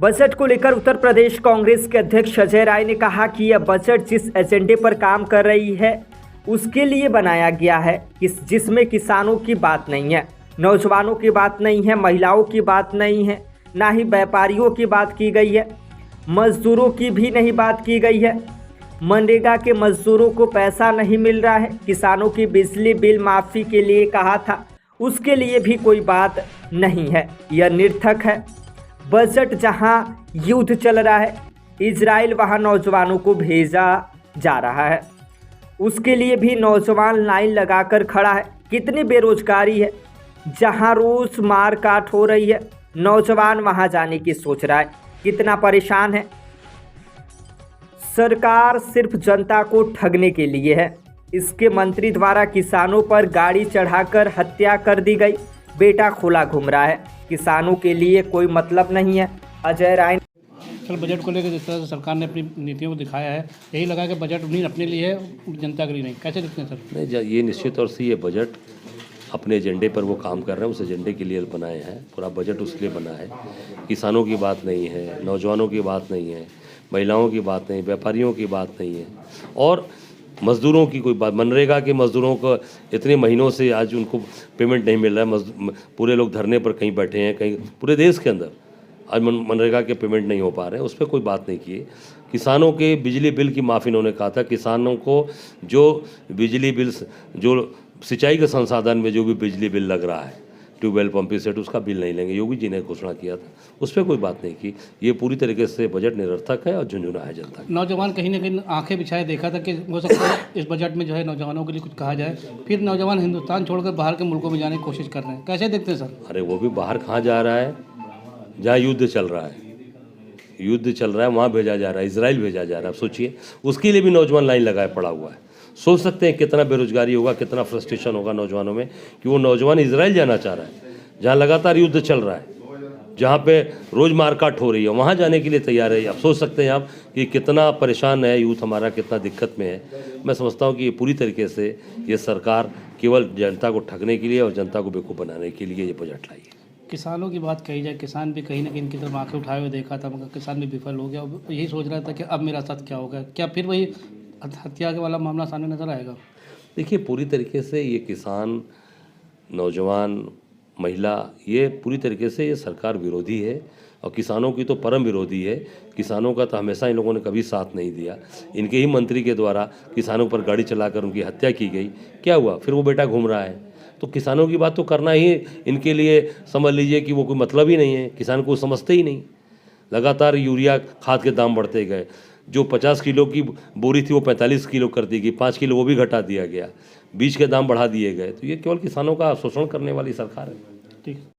Budget को लेकर उत्तर प्रदेश कांग्रेस के अध्यक्ष अजय राय ने कहा कि यह बजट जिस एजेंडे पर काम कर रही है उसके लिए बनाया गया है, जिसमें किसानों की बात नहीं है, नौजवानों की बात नहीं है, महिलाओं की बात नहीं है, ना ही व्यापारियों की बात की गई है, मजदूरों की भी नहीं बात की गई है। मनरेगा के मजदूरों को पैसा नहीं मिल रहा है। किसानों की बिजली बिल माफ़ी के लिए कहा था, उसके लिए भी कोई बात नहीं है। यह निरर्थक है। बजट जहां युद्ध चल रहा है, इजराइल वहां नौजवानों को भेजा जा रहा है, उसके लिए भी नौजवान लाइन लगाकर खड़ा है। कितनी बेरोजगारी है, जहां रोज मार काट हो रही है, नौजवान वहां जाने की सोच रहा है। कितना परेशान है। सरकार सिर्फ जनता को ठगने के लिए है। इसके मंत्री द्वारा किसानों पर गाड़ी चढ़ाकर हत्या कर दी गई। बेटा खुला घूम रहा है। किसानों के लिए कोई मतलब नहीं है। अजय राय कल बजट को लेकर जिस तरह से सरकार ने अपनी नीतियों को दिखाया है, यही लगा कि बजट उन्हीं अपने लिए है, जनता के लिए नहीं। कैसे दिखते हैं सर? नहीं, ये निश्चित तौर से ये बजट अपने एजेंडे पर वो काम कर रहे हैं, उस एजेंडे के लिए बनाए हैं। पूरा बजट उसके लिए बना है। किसानों की बात नहीं है, नौजवानों की बात नहीं है, महिलाओं की बात नहीं, व्यापारियों की बात नहीं है, और मज़दूरों की कोई बात। मनरेगा के मज़दूरों को इतने महीनों से आज उनको पेमेंट नहीं मिल रहा है। पूरे लोग धरने पर कहीं बैठे हैं, कहीं पूरे देश के अंदर आज मनरेगा के पेमेंट नहीं हो पा रहे हैं, उस पर कोई बात नहीं की। किसानों के बिजली बिल की माफ़ी इन्होंने कहा था। किसानों को जो बिजली बिल, जो सिंचाई के संसाधन में जो भी बिजली बिल लग रहा है, ट्यूबवेल पंपिंग सेट, उसका बिल नहीं लेंगे। योगी जी ने घोषणा किया था, उस पर कोई बात नहीं की। ये पूरी तरीके से बजट निरर्थक है और झुंझुना है जनता की। नौजवान कहीं ना कहीं आंखें बिछाए देखा था कि हो सकता है इस बजट में जो है नौजवानों के लिए कुछ कहा जाए, फिर नौजवान हिंदुस्तान छोड़कर बाहर के मुल्कों में जाने की कोशिश कर रहे हैं। कैसे देखते हैं सर? अरे वो भी बाहर कहाँ जा रहा है, जहाँ युद्ध चल रहा है। युद्ध चल रहा है वहाँ भेजा जा रहा है, इजराइल भेजा जा रहा है। सोचिए, उसके लिए भी नौजवान लाइन लगाए पड़ा हुआ है। सोच सकते हैं कितना बेरोजगारी होगा, कितना फ्रस्ट्रेशन होगा नौजवानों में कि वो नौजवान इजराइल जाना चाह रहा है, जहाँ लगातार युद्ध चल रहा है, जहाँ पे रोज़ मारकाट हो रही है, वहाँ जाने के लिए तैयार है। आप सोच सकते हैं आप कि कितना परेशान है यूथ हमारा, कितना दिक्कत में है। मैं समझता हूँ कि ये पूरी तरीके से ये सरकार केवल जनता को ठगने के लिए और जनता को बेवकूफ़ बनाने के लिए ये बजट लाई है। किसानों की बात कही जाए, किसान भी कहीं ना कहीं इनकी तरफ आंखें उठाए हुए देखा था, मगर किसान भी विफल हो गया। यही सोच रहा था कि अब मेरा साथ क्या होगा, क्या फिर वही हत्या के वाला मामला सामने नजर आएगा? देखिए, पूरी तरीके से ये किसान, नौजवान, महिला, ये पूरी तरीके से ये सरकार विरोधी है और किसानों की तो परम विरोधी है। किसानों का तो हमेशा इन लोगों ने कभी साथ नहीं दिया। इनके ही मंत्री के द्वारा किसानों पर गाड़ी चलाकर उनकी हत्या की गई। क्या हुआ? फिर वो बेटा घूम रहा है। तो किसानों की बात तो करना ही इनके लिए समझ लीजिए कि वो कोई मतलब ही नहीं है। किसान को समझते ही नहीं। लगातार यूरिया खाद के दाम बढ़ते गए। जो 50 किलो की बोरी थी वो 45 किलो कर दी गई, 5 किलो वो भी घटा दिया गया, बीज के दाम बढ़ा दिए गए। तो ये केवल किसानों का शोषण करने वाली सरकार है। ठीक।